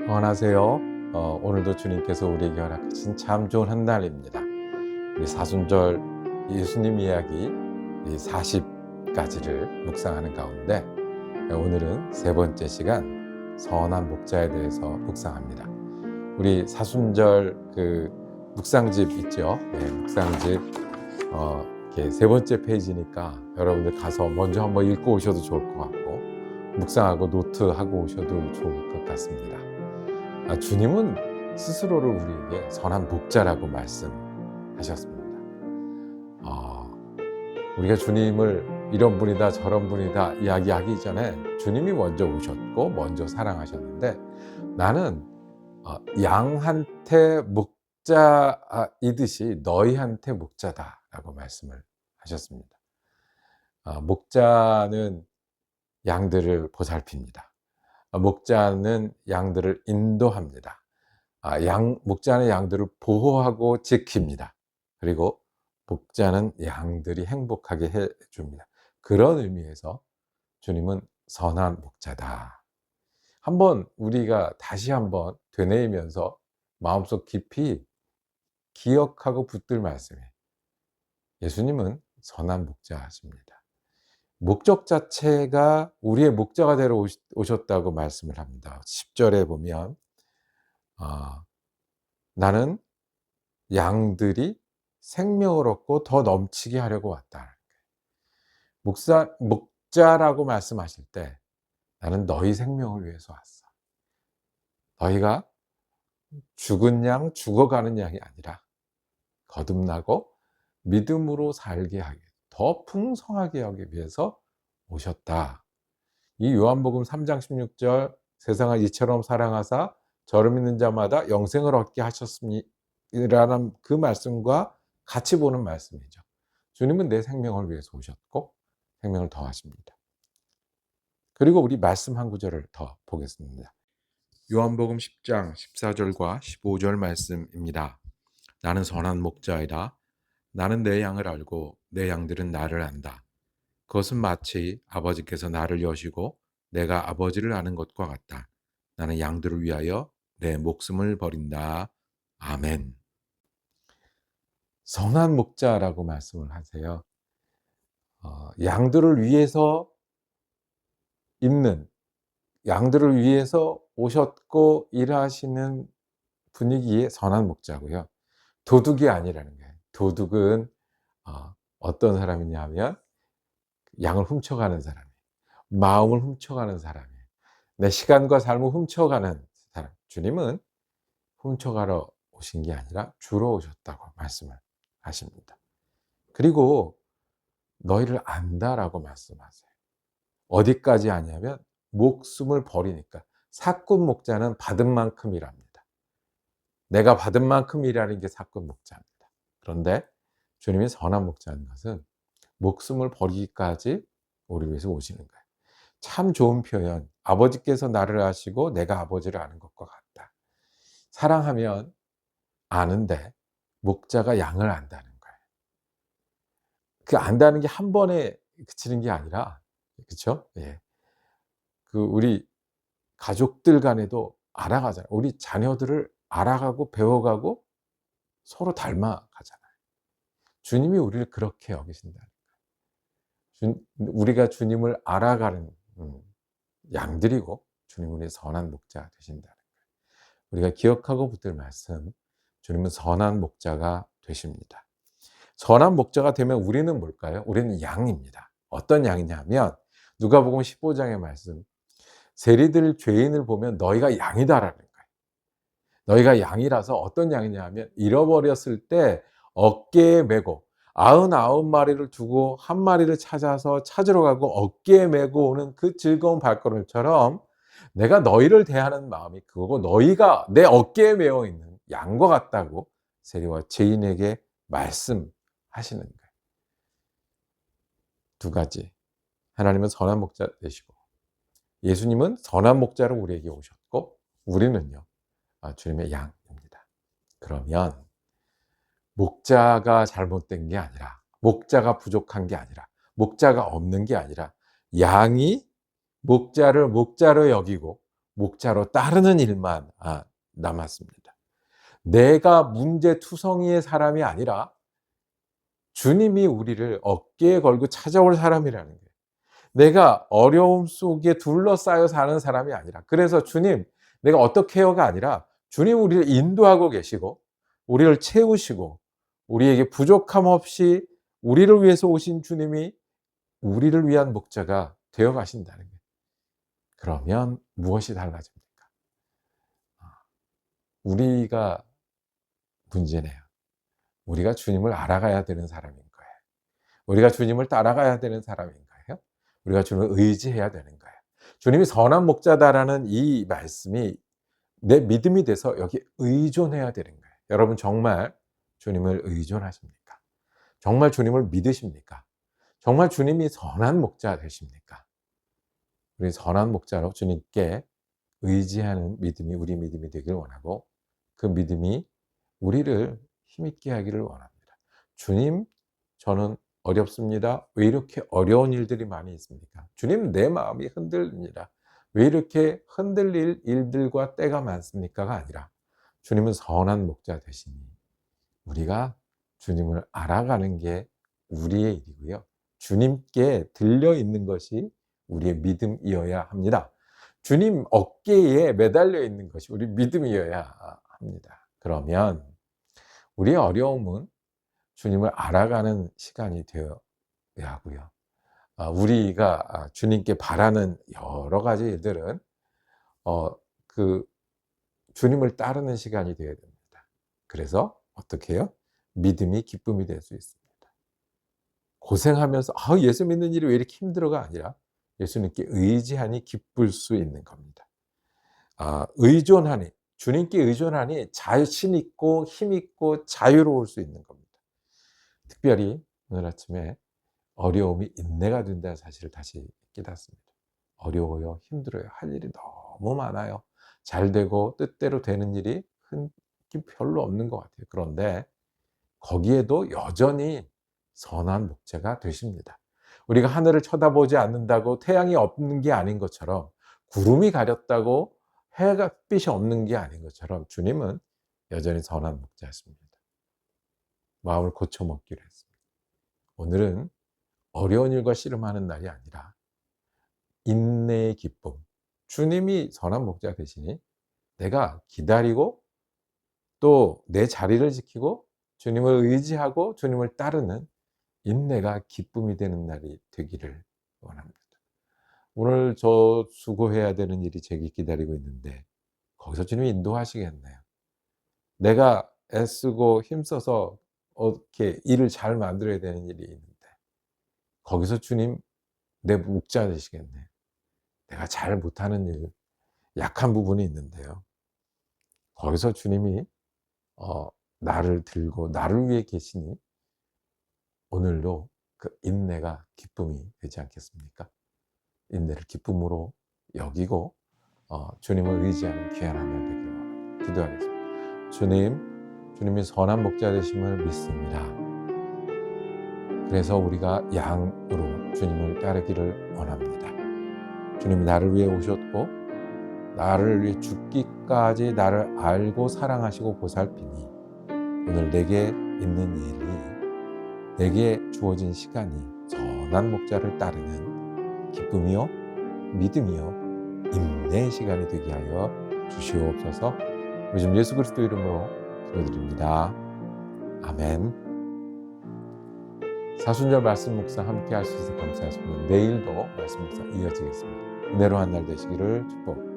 안녕하세요. 오늘도 주님께서 우리에게 허락하신 참 좋은 한 날입니다. 우리 사순절 예수님 이야기 이 40가지를 묵상하는 가운데 오늘은 세 번째 시간 선한 목자에 대해서 묵상합니다. 우리 사순절 그 묵상집 있죠? 네, 묵상집 이렇게 세 번째 페이지니까 여러분들 가서 먼저 한번 읽고 오셔도 좋을 것 같고 묵상하고 노트하고 오셔도 좋을 것 같습니다. 주님은 스스로를 우리에게 선한 목자라고 말씀하셨습니다. 우리가 주님을 이런 분이다 저런 분이다 이야기하기 전에 주님이 먼저 오셨고 먼저 사랑하셨는데 나는 양한테 목자이듯이 너희한테 목자다라고 말씀을 하셨습니다. 목자는 양들을 보살핍니다. 목자는 양들을 인도합니다. 목자는 양들을 보호하고 지킵니다. 그리고 목자는 양들이 행복하게 해줍니다. 그런 의미에서 주님은 선한 목자다. 한번 우리가 다시 한번 되뇌이면서 마음속 깊이 기억하고 붙들 말씀이에요. 예수님은 선한 목자십니다. 목적 자체가 우리의 목자가 되러 오셨다고 말씀을 합니다. 10절에 보면 나는 양들이 생명을 얻고 더 넘치게 하려고 왔다. 목자라고 말씀하실 때 나는 너희 생명을 위해서 왔어. 너희가 죽은 양, 죽어가는 양이 아니라 거듭나고 믿음으로 살게 하기, 더 풍성하게 하기 위해서 오셨다. 이 요한복음 3장 16절 세상을 이처럼 사랑하사 저를 믿는 자마다 영생을 얻게 하셨습니다라는 그 말씀과 같이 보는 말씀이죠. 주님은 내 생명을 위해서 오셨고 생명을 더하십니다. 그리고 우리 말씀 한 구절을 더 보겠습니다. 요한복음 10장 14절과 15절 말씀입니다. 나는 선한 목자이다. 나는 내 양을 알고 내 양들은 나를 안다. 그것은 마치 아버지께서 나를 여시고 내가 아버지를 아는 것과 같다. 나는 양들을 위하여 내 목숨을 버린다. 아멘. 선한 목자라고 말씀을 하세요. 양들을 위해서 있는, 양들을 위해서 오셨고 일하시는 분위기의 선한 목자고요. 도둑이 아니라는 거예요. 도둑은 어떤 사람이냐 하면 양을 훔쳐가는 사람이에요. 마음을 훔쳐가는 사람이에요. 내 시간과 삶을 훔쳐가는 사람. 주님은 훔쳐가러 오신 게 아니라 주러 오셨다고 말씀을 하십니다. 그리고 너희를 안다라고 말씀하세요. 어디까지 아냐면 목숨을 버리니까. 사꾼 목자는 받은 만큼이랍니다. 내가 받은 만큼이라는 게 사꾼 목자입니다. 그런데 주님이 선한 목자인 것은 목숨을 버리기까지 우리 위해서 오시는 거예요. 참 좋은 표현. 아버지께서 나를 아시고 내가 아버지를 아는 것과 같다. 사랑하면 아는데 목자가 양을 안다는 거예요. 그 안다는 게 한 번에 그치는 게 아니라, 그렇죠? 예. 그 우리 가족들 간에도 알아가잖아요. 우리 자녀들을 알아가고 배워가고 서로 닮아가잖아요. 주님이 우리를 그렇게 여기신다는 거예요. 우리가 주님을 알아가는 양들이고 주님은 우리의 선한 목자가 되신다는 거예요. 우리가 기억하고 붙들 말씀, 주님은 선한 목자가 되십니다. 선한 목자가 되면 우리는 뭘까요? 우리는 양입니다. 어떤 양이냐 하면 누가복음 15장의 말씀, 세리들 죄인을 보면 너희가 양이다라는 거예요. 너희가 양이라서 어떤 양이냐 하면 잃어버렸을 때 어깨에 메고 99마리를 두고 한 마리를 찾아서 찾으러 가고 어깨에 메고 오는 그 즐거운 발걸음처럼 내가 너희를 대하는 마음이 그거고 너희가 내 어깨에 메어 있는 양과 같다고 세리와 죄인에게 말씀하시는 거예요. 두 가지. 하나님은 선한 목자 되시고 예수님은 선한 목자로 우리에게 오셨고 우리는요 주님의 양입니다. 그러면 목자가 잘못된 게 아니라 목자가 부족한 게 아니라 목자가 없는 게 아니라 양이 목자를 목자로 여기고 목자로 따르는 일만 남았습니다. 내가 문제투성이의 사람이 아니라 주님이 우리를 어깨에 걸고 찾아올 사람이라는 거예요. 내가 어려움 속에 둘러싸여 사는 사람이 아니라, 그래서 주님 내가 어떻게 해요가 아니라 주님 우리를 인도하고 계시고 우리를 채우시고 우리에게 부족함 없이 우리를 위해서 오신 주님이 우리를 위한 목자가 되어 가신다는 거예요. 그러면 무엇이 달라집니까? 우리가 문제네요. 우리가 주님을 알아가야 되는 사람인 거예요. 우리가 주님을 따라가야 되는 사람인 거예요. 우리가 주님을 의지해야 되는 거예요. 주님이 선한 목자다라는 이 말씀이 내 믿음이 돼서 여기 의존해야 되는 거예요. 여러분 정말 주님을 의존하십니까? 정말 주님을 믿으십니까? 정말 주님이 선한 목자 되십니까? 우리 선한 목자로 주님께 의지하는 믿음이 우리 믿음이 되길 원하고, 그 믿음이 우리를 힘있게 하기를 원합니다. 주님, 저는 어렵습니다. 왜 이렇게 어려운 일들이 많이 있습니까? 주님, 내 마음이 흔들립니다. 왜 이렇게 흔들릴 일들과 때가 많습니까가 아니라, 주님은 선한 목자 되시니 우리가 주님을 알아가는 게 우리의 일이고요. 주님께 들려 있는 것이 우리의 믿음이어야 합니다. 주님 어깨에 매달려 있는 것이 우리 믿음이어야 합니다. 그러면 우리의 어려움은 주님을 알아가는 시간이 되어야 하고요. 우리가 주님께 바라는 여러 가지 일들은 그 주님을 따르는 시간이 되어야 됩니다. 그래서 어떻게 해요? 믿음이 기쁨이 될 수 있습니다. 고생하면서 예수 믿는 일이 왜 이렇게 힘들어가 아니라 예수님께 의지하니 기쁠 수 있는 겁니다. 의존하니, 주님께 의존하니 자신 있고 힘 있고 자유로울 수 있는 겁니다. 특별히 오늘 아침에 어려움이 인내가 된다는 사실을 다시 깨닫습니다. 어려워요, 힘들어요, 할 일이 너무 많아요. 잘 되고 뜻대로 되는 일이 별로 없는 것 같아요. 그런데 거기에도 여전히 선한 목자가 되십니다. 우리가 하늘을 쳐다보지 않는다고 태양이 없는 게 아닌 것처럼, 구름이 가렸다고 해가 빛이 없는 게 아닌 것처럼 주님은 여전히 선한 목자십니다. 마음을 고쳐먹기로 했습니다. 오늘은 어려운 일과 씨름하는 날이 아니라 인내의 기쁨, 주님이 선한 목자 되시니 내가 기다리고 또 내 자리를 지키고 주님을 의지하고 주님을 따르는 인내가 기쁨이 되는 날이 되기를 원합니다. 오늘 저 수고해야 되는 일이 제게 기다리고 있는데 거기서 주님이 인도하시겠네요. 내가 애쓰고 힘써서 이렇게 일을 잘 만들어야 되는 일이 있는데 거기서 주님 내 목자 되시겠네. 내가 잘 못하는 일, 약한 부분이 있는데요. 거기서 주님이 나를 들고 나를 위해 계시니 오늘도 그 인내가 기쁨이 되지 않겠습니까? 인내를 기쁨으로 여기고 주님을 의지하는 귀한 한 날 되기를 원합니다. 기도하겠습니다. 주님이 선한 목자 되심을 믿습니다. 그래서 우리가 양으로 주님을 따르기를 원합니다. 주님이 나를 위해 오셨고 나를 위해 죽기까지 나를 알고 사랑하시고 보살피니 오늘 내게 있는 일이, 내게 주어진 시간이 선한 목자를 따르는 기쁨이요 믿음이요 인내의 시간이 되게 하여 주시옵소서. 요즘 예수 그리스도 이름으로 기도드립니다. 아멘. 사순절 말씀 묵상 함께 할 수 있어서 감사하십니다. 내일도 말씀 묵상 이어지겠습니다. 은혜로 한 날 되시기를 축복합니다.